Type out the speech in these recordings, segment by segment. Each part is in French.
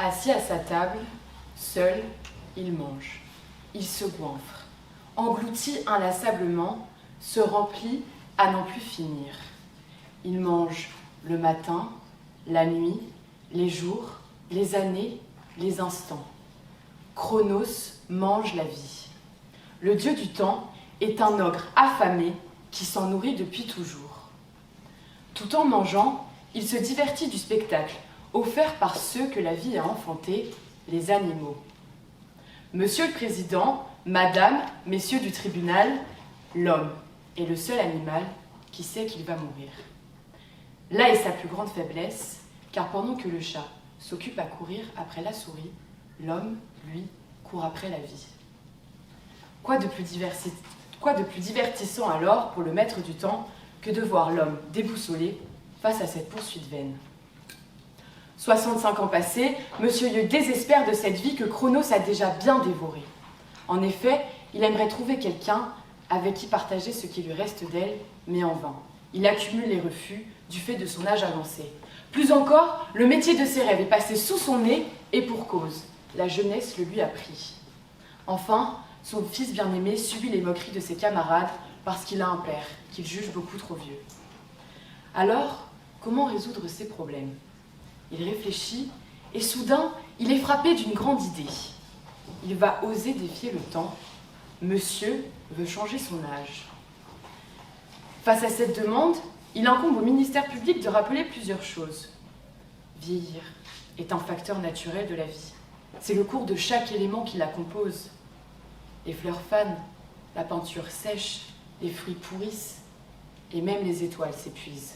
Assis à sa table, seul, il mange. Il se goinfre, engloutit inlassablement, se remplit à n'en plus finir. Il mange le matin, la nuit, les jours, les années, les instants. Chronos mange la vie. Le dieu du temps est un ogre affamé qui s'en nourrit depuis toujours. Tout en mangeant, il se divertit du spectacle offert par ceux que la vie a enfantés, les animaux. Monsieur le Président, Madame, Messieurs du tribunal, l'homme est le seul animal qui sait qu'il va mourir. Là est sa plus grande faiblesse, car pendant que le chat s'occupe à courir après la souris, l'homme, lui, court après la vie. Quoi de plus divertissant alors pour le maître du temps que de voir l'homme déboussolé face à cette poursuite vaine. 65 ans passés, Monsieur Lieu désespère de cette vie que Chronos a déjà bien dévorée. En effet, il aimerait trouver quelqu'un avec qui partager ce qui lui reste d'elle, mais en vain. Il accumule les refus du fait de son âge avancé. Plus encore, le métier de ses rêves est passé sous son nez et pour cause. La jeunesse le lui a pris. Enfin, son fils bien-aimé subit les moqueries de ses camarades parce qu'il a un père qu'il juge beaucoup trop vieux. Alors, comment résoudre ces problèmes ? Il réfléchit et soudain, il est frappé d'une grande idée. Il va oser défier le temps. Monsieur veut changer son âge. Face à cette demande, il incombe au ministère public de rappeler plusieurs choses. Vieillir est un facteur naturel de la vie. C'est le cours de chaque élément qui la compose. Les fleurs fanent, la peinture sèche, les fruits pourrissent, et même les étoiles s'épuisent.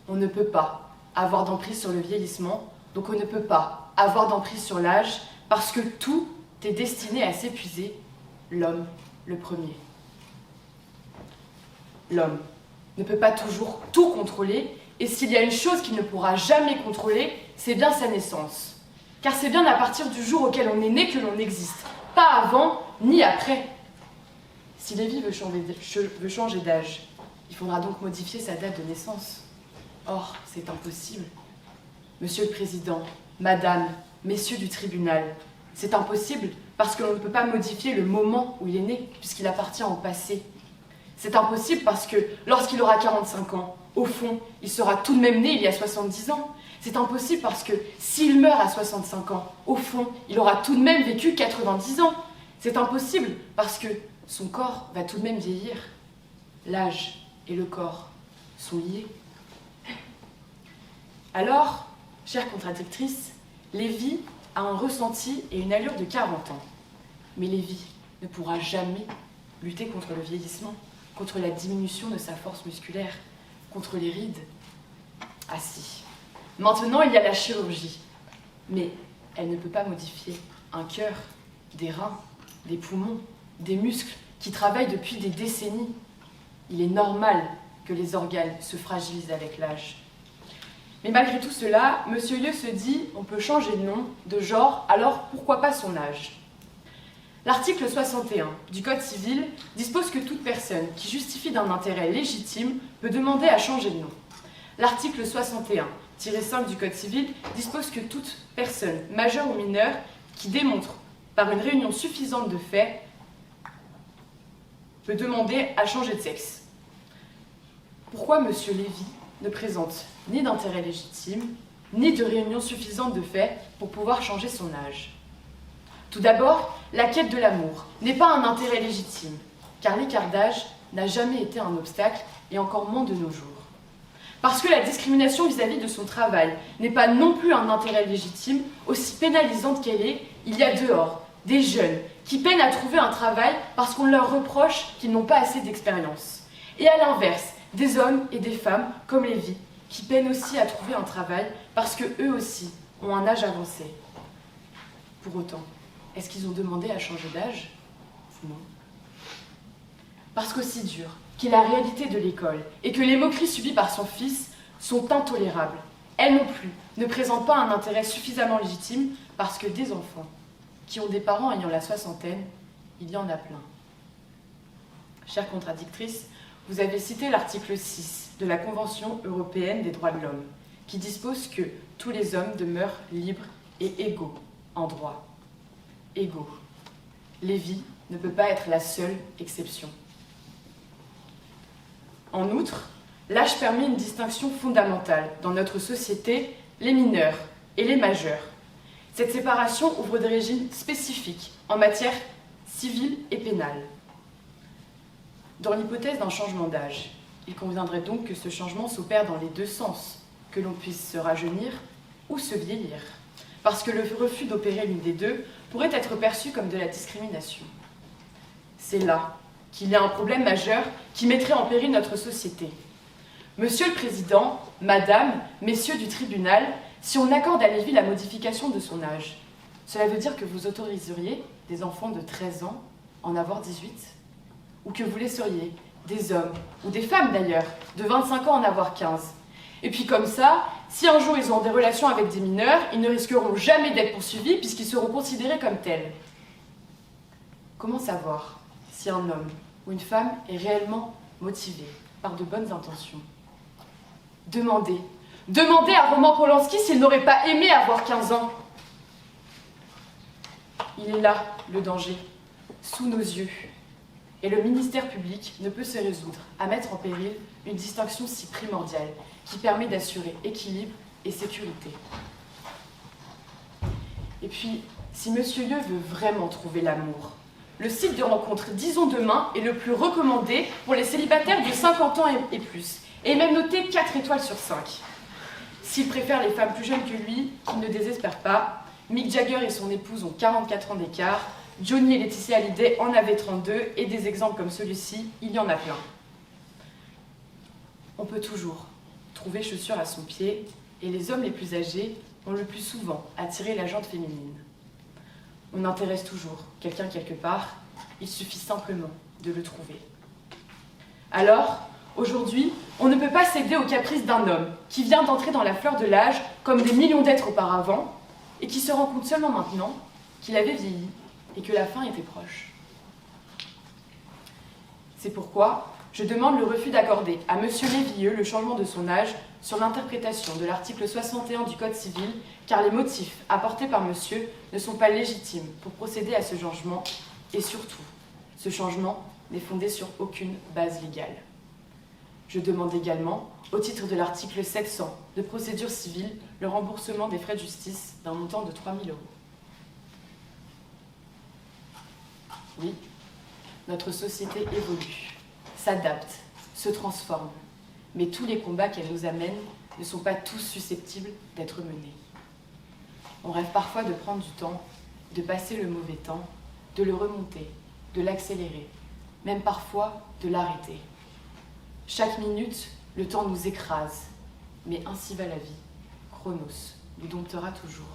On ne peut pas avoir d'emprise sur le vieillissement, donc on ne peut pas avoir d'emprise sur l'âge, parce que tout est destiné à s'épuiser, l'homme le premier. L'homme ne peut pas toujours tout contrôler, et s'il y a une chose qu'il ne pourra jamais contrôler, c'est bien sa naissance. Car c'est bien à partir du jour auquel on est né que l'on existe, pas avant ni après. Si Lévi veut changer d'âge, il faudra donc modifier sa date de naissance. Or, c'est impossible. Monsieur le Président, Madame, Messieurs du tribunal, c'est impossible parce que l'on ne peut pas modifier le moment où il est né, puisqu'il appartient au passé. C'est impossible parce que lorsqu'il aura 45 ans, au fond, il sera tout de même né il y a 70 ans. C'est impossible parce que s'il meurt à 65 ans, au fond, il aura tout de même vécu 90 ans. C'est impossible parce que son corps va tout de même vieillir. L'âge et le corps sont liés. Alors, chère contradictrice, Lévi a un ressenti et une allure de 40 ans. Mais Lévi ne pourra jamais lutter contre le vieillissement, contre la diminution de sa force musculaire, contre les rides. Ah si. Maintenant, il y a la chirurgie. Mais elle ne peut pas modifier un cœur, des reins, des poumons, des muscles qui travaillent depuis des décennies. Il est normal que les organes se fragilisent avec l'âge. Mais malgré tout cela, Monsieur Lieu se dit on peut changer de nom, de genre, alors pourquoi pas son âge ? L'article 61 du Code civil dispose que toute personne qui justifie d'un intérêt légitime peut demander à changer de nom. L'article 61-5 du Code civil dispose que toute personne, majeure ou mineure, qui démontre par une réunion suffisante de faits, peut demander à changer de sexe. Pourquoi Monsieur Lévi ne présente ni d'intérêt légitime, ni de réunion suffisante de faits pour pouvoir changer son âge? Tout d'abord, la quête de l'amour n'est pas un intérêt légitime, car l'écart d'âge n'a jamais été un obstacle, et encore moins de nos jours. Parce que la discrimination vis-à-vis de son travail n'est pas non plus un intérêt légitime, aussi pénalisante qu'elle est, il y a dehors des jeunes qui peinent à trouver un travail parce qu'on leur reproche qu'ils n'ont pas assez d'expérience. Et à l'inverse, des hommes et des femmes, comme Lévi, qui peinent aussi à trouver un travail parce qu'eux aussi ont un âge avancé. Pour autant, est-ce qu'ils ont demandé à changer d'âge ? Non. Parce qu'aussi dur qu'est la réalité de l'école et que les moqueries subies par son fils sont intolérables, elles non plus ne présentent pas un intérêt suffisamment légitime parce que des enfants qui ont des parents ayant la soixantaine, il y en a plein. Chère contradictrice, vous avez cité l'article 6 de la Convention européenne des droits de l'homme, qui dispose que tous les hommes demeurent libres et égaux en droit. Égaux. Lévi ne peut pas être la seule exception. En outre, l'âge permet une distinction fondamentale dans notre société, les mineurs et les majeurs. Cette séparation ouvre des régimes spécifiques en matière civile et pénale. Dans l'hypothèse d'un changement d'âge, il conviendrait donc que ce changement s'opère dans les deux sens, que l'on puisse se rajeunir ou se vieillir, parce que le refus d'opérer l'une des deux pourrait être perçu comme de la discrimination. C'est là qu'il y a un problème majeur qui mettrait en péril notre société. Monsieur le Président, Madame, Messieurs du tribunal, si on accorde à Lévi la modification de son âge, cela veut dire que vous autoriseriez des enfants de 13 ans en avoir 18 ? Ou que vous laisseriez des hommes, ou des femmes d'ailleurs, de 25 ans en avoir 15 ? Et puis comme ça, si un jour ils ont des relations avec des mineurs, ils ne risqueront jamais d'être poursuivis puisqu'ils seront considérés comme tels. Comment savoir si un homme ou une femme est réellement motivé par de bonnes intentions ? Demandez à Roman Polanski s'il n'aurait pas aimé avoir 15 ans. Il est là, le danger, sous nos yeux. Et le ministère public ne peut se résoudre à mettre en péril une distinction si primordiale qui permet d'assurer équilibre et sécurité. Et puis, si Monsieur Yeux veut vraiment trouver l'amour, le site de rencontre Disons Demain est le plus recommandé pour les célibataires de 50 ans et plus, et est même noté 4 étoiles sur 5. S'il préfère les femmes plus jeunes que lui, qu'il ne désespère pas, Mick Jagger et son épouse ont 44 ans d'écart, Johnny et Laetitia Hallyday en avaient 32, et des exemples comme celui-ci, il y en a plein. On peut toujours trouver chaussure à son pied, et les hommes les plus âgés ont le plus souvent attiré la jante féminine. On intéresse toujours quelqu'un quelque part, il suffit simplement de le trouver. Alors, aujourd'hui, on ne peut pas céder aux caprices d'un homme qui vient d'entrer dans la fleur de l'âge comme des millions d'êtres auparavant, et qui se rend compte seulement maintenant qu'il avait vieilli et que la fin était proche. C'est pourquoi je demande le refus d'accorder à M. Lévieux le changement de son âge sur l'interprétation de l'article 61 du Code civil, car les motifs apportés par monsieur ne sont pas légitimes pour procéder à ce changement, et surtout, ce changement n'est fondé sur aucune base légale. Je demande également, au titre de l'article 700 de procédure civile, le remboursement des frais de justice d'un montant de 3 000 €. Oui, notre société évolue, s'adapte, se transforme, mais tous les combats qu'elle nous amène ne sont pas tous susceptibles d'être menés. On rêve parfois de prendre du temps, de passer le mauvais temps, de le remonter, de l'accélérer, même parfois de l'arrêter. Chaque minute, le temps nous écrase, mais ainsi va la vie. Chronos nous domptera toujours.